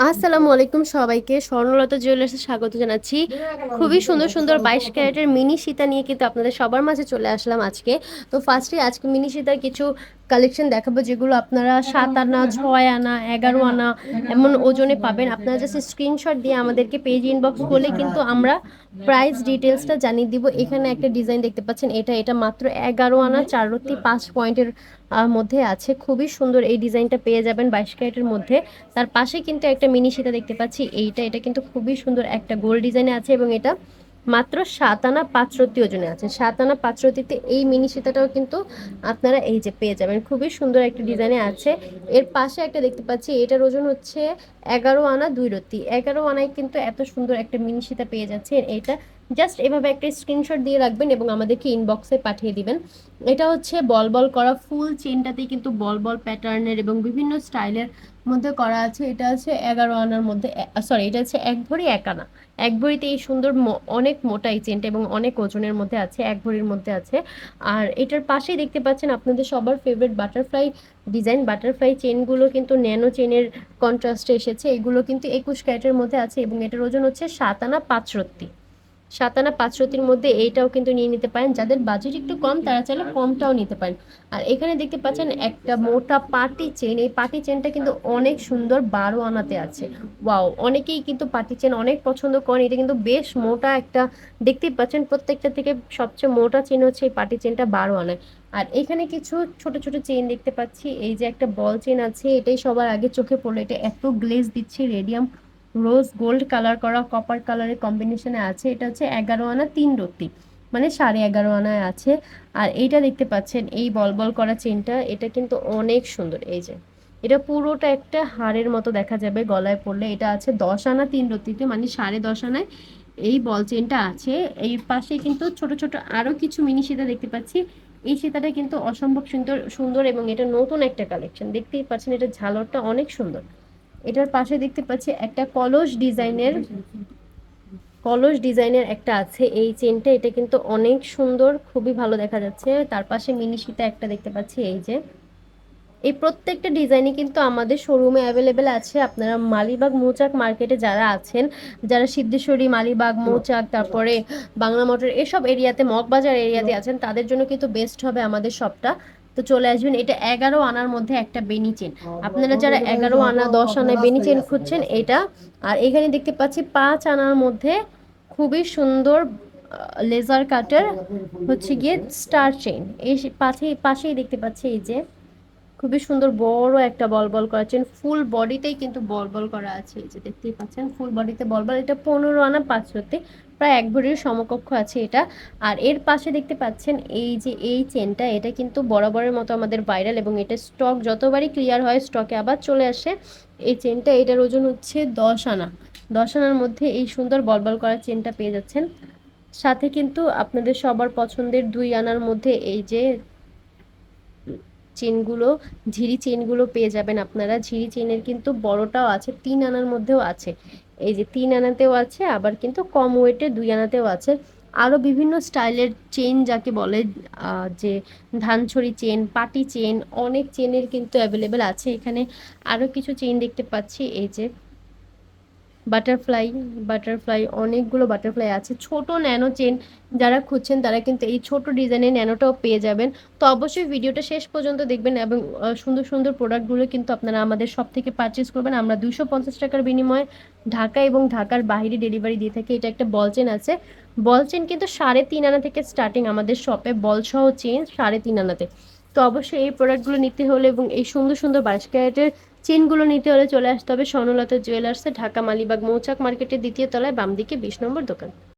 আসসালামু আলাইকুম সবাইকে, স্বর্ণলতা জুয়েলার্সে স্বাগত জানাচ্ছি। খুবই সুন্দর সুন্দর 22 ক্যারেটের মিনি সীতা নিয়ে কিন্তু আপনাদের সবার মাঝে চলে আসলাম আজকে। তো ফার্স্টে আজকে মিনি সীতার কিছু কালেকশন দেখাবো, যেগুলো আপনারা 7 আনা, 6 আনা, 11 আনা এমন ওজনে পাবেন। আপনারা জাস্ট স্ক্রিনশট দিয়ে আমাদেরকে পেজ ইনবক্স করলে কিন্তু আমরা প্রাইস ডিটেলসটা জানিয়ে দিব। এখানে একটা ডিজাইন দেখতে পাচ্ছেন, এটা মাত্র 11 আনা 4 রত্তি 5 পয়েন্টের মধ্যে আছে। খুবই সুন্দর এই ডিজাইনটা পেয়ে যাবেন 22 ক্যারেটের মধ্যে। তার পাশে কিন্তু একটা মিনি সীতা দেখতে পাচ্ছি, এটা কিন্তু খুবই সুন্দর একটা গোল্ড ডিজাইনে আছে, এবং এটা মাত্র 7 আনা 5 রত্তি ওজনে আছে। 7 আনা 5 রত্তিতে এই মিনি সীতাটাও কিন্তু আপনারা এই যে পেয়ে যাবেন, খুবই সুন্দর একটা ডিজাইনে আছে। এর পাশে একটা দেখতে পাচ্ছি, এটার ওজন হচ্ছে 11 আনা 2 রত্তি। 11 আনায় কিন্তু এত সুন্দর একটা মিনি সীতা পেয়ে যাচ্ছে। এটা জাস্ট এভাবে একটা স্ক্রিনশট দিয়ে রাখবেন এবং আমাদেরকে ইনবক্সে পাঠিয়ে দিবেন। এটা হচ্ছে বল বল করা, ফুল চেনটাতেই কিন্তু বল বল প্যাটার্নের এবং বিভিন্ন স্টাইলের মধ্যে করা আছে। এটা আছে 11 আনার মধ্যে, সরি, এটা হচ্ছে 1 ভরি 1 আনা। 1 ভরিতে এই সুন্দর অনেক মোটা এই চেনটা এবং অনেক ওজনের মধ্যে আছে, 1 ভরির মধ্যে আছে। আর এটার পাশেই দেখতে পাচ্ছেন আপনাদের সবার ফেভারিট বাটারফ্লাই ডিজাইন। বাটারফ্লাই চেনগুলো কিন্তু ন্যানো চেনের কন্ট্রাস্টে এসেছে। এগুলো কিন্তু 21 ক্যারেটের মধ্যে আছে এবং এটার ওজন হচ্ছে 7 আনা 5 রত্তি। 7 আনা 5 রতির মধ্যে এইটাও কিন্তু নিয়ে নিতে পারেন। যাদের বাজেট একটু কম তারা চাইলে কমটাও নিতে পারেন। আর এখানে দেখতে পাচ্ছেন একটা মোটা পার্টি চেন। এই পার্টি চেনটা কিন্তু অনেক সুন্দর, 12 আনাতে আছে। ওয়াও, অনেকেই কিন্তু পার্টি চেন অনেক পছন্দ করেন। এটা কিন্তু বেশ মোটা একটা, দেখতেই পাচ্ছেন প্রত্যেকটা থেকে সবচেয়ে মোটা চেন হচ্ছে এই পার্টি চেনটা 12 আনায়। আর এখানে কিছু ছোট ছোট চেন দেখতে পাচ্ছি। এই যে একটা বল চেন আছে, এটাই সবার আগে চোখে পড়লো। এটা এত গ্লেজ দিচ্ছে, রেডিয়াম রোজ গোল্ড কালার করা কপার কালারের কম্বিনেশনে আছে। এটা হচ্ছে 11 আনা 3 রত্তি, মানে 11.5 আনায় আছে। আর এইটা দেখতে পাচ্ছেন, এই বল বল করা চেনটা, এটা কিন্তু অনেক সুন্দর। এই যে এটা পুরোটা একটা হারের মতো দেখা যাবে গলায় পরলে। এটা আছে 10 আনা 3 রত্তিতে, মানে 10.5 আনায় এই বল চেনটা আছে। এই পাশে কিন্তু ছোট ছোট আরো কিছু মিনি সীতা দেখতে পাচ্ছি। এই সীতাটা কিন্তু অসম্ভব সুন্দর সুন্দর এবং এটা নতুন একটা কালেকশন। দেখতেই পাচ্ছেন এটা ঝালরটা অনেক সুন্দর। এটার পাশে দেখতে পাচ্ছি একটা কলস ডিজাইনের একটা আছে এই চেনটা। এটা কিন্তু অনেক সুন্দর, খুবই ভালো দেখা যাচ্ছে। তার পাশে মিনি সীতা একটা দেখতে পাচ্ছি। এই যে এই প্রত্যেকটা ডিজাইনই কিন্তু আমাদের শোরুমে অ্যাভেলেবেল আছে। আপনারা মালিবাগ মৌচাক মার্কেটে যারা আছেন, যারা সিদ্ধেশ্বরী, মালিবাগ, মৌচাক, তারপরে বাংলা মোটর, এসব এরিয়াতে, মগবাজার এরিয়াতে আছেন, তাদের জন্য কিন্তু বেস্ট হবে আমাদের শপটা। তো চলে আসবেন। এটা 11 আনার মধ্যে একটা বেনি চেন। আপনারা যারা 11 আনা 10 আনায় বেনি চেন খুঁজছেন, এটা। আর এখানে দেখতে পাচ্ছি 5 আনার মধ্যে খুবই সুন্দর লেজার কাটের হচ্ছে গিয়ে স্টার চেইন। এই পাশেই দেখতে পাচ্ছি এই যে খুবই সুন্দর বড় একটা বল বল করা চেন। ফুল বডিতেই কিন্তু বল বল করা আছে। এই যে দেখতেই পাচ্ছেন ফুল বডিতে বল বল। এটা 15 আনা 5 রতি, প্রায় 1 ভরির সমকক্ষ আছে এটা। আর এর পাশে দেখতে পাচ্ছেন এই যে এই চেনটা, এটা কিন্তু বরাবরের মতো আমাদের ভাইরাল এবং এটা স্টক যতবারই ক্লিয়ার হয় স্টকে আবার চলে আসে এই চেনটা। এটার ওজন হচ্ছে 10 আনা। 10 আনার মধ্যে এই সুন্দর বল বল করা চেনটা পেয়ে যাচ্ছেন। সাথে কিন্তু আপনাদের সবার পছন্দের 2 আনার মধ্যে এই যে চেনগুলো, ঝিরি চেনগুলো পেয়ে যাবেন আপনারা। ঝিরি চেনের কিন্তু বড়টাও আছে, 3 আনার মধ্যেও আছে। এই যে 3 আনাতেও আছে, আবার কিন্তু কম ওয়েটে 2 আনাতেও আছে। আরও বিভিন্ন স্টাইলের চেন যাকে বলে, যে ধানছড়ি চেন, পাটি চেন, অনেক চেনের কিন্তু অ্যাভেলেবেল আছে এখানে। আরও কিছু চেন দেখতে পাচ্ছি। এই যে বাটারফ্লাই, অনেকগুলো বাটারফ্লাই আছে। ছোট ন্যানো চেন যারা খুঁজছেন তারা কিন্তু এই ছোট ডিজাইনের ন্যানোটাও পেয়ে যাবেন। তো অবশ্যই ভিডিওটা শেষ পর্যন্ত দেখবেন এবং সুন্দর সুন্দর প্রোডাক্টগুলো কিন্তু আপনারা আমাদের সব থেকে পারচেস করবেন। আমরা 250 টাকার বিনিময়ে ঢাকা এবং ঢাকার বাইরে ডেলিভারি দিয়ে থাকি। এটা একটা বল চেন আছে। বল চেন কিন্তু 3.5 আনা থেকে স্টার্টিং আমাদের শপে, বলসহ চেন 3.5 আনাতে। তো অবশ্যই এই প্রোডাক্টগুলো নিতে হলে এবং এই সুন্দর সুন্দর 22 ক্যারেটের চেনগুলো নিতে হলে চলে আসতে হবে স্বর্ণলতা জুয়েলার্সে, ঢাকা মালিবাগ মৌচাক মার্কেটের 2য় তলায়, বাম দিকে 20 নম্বর দোকান।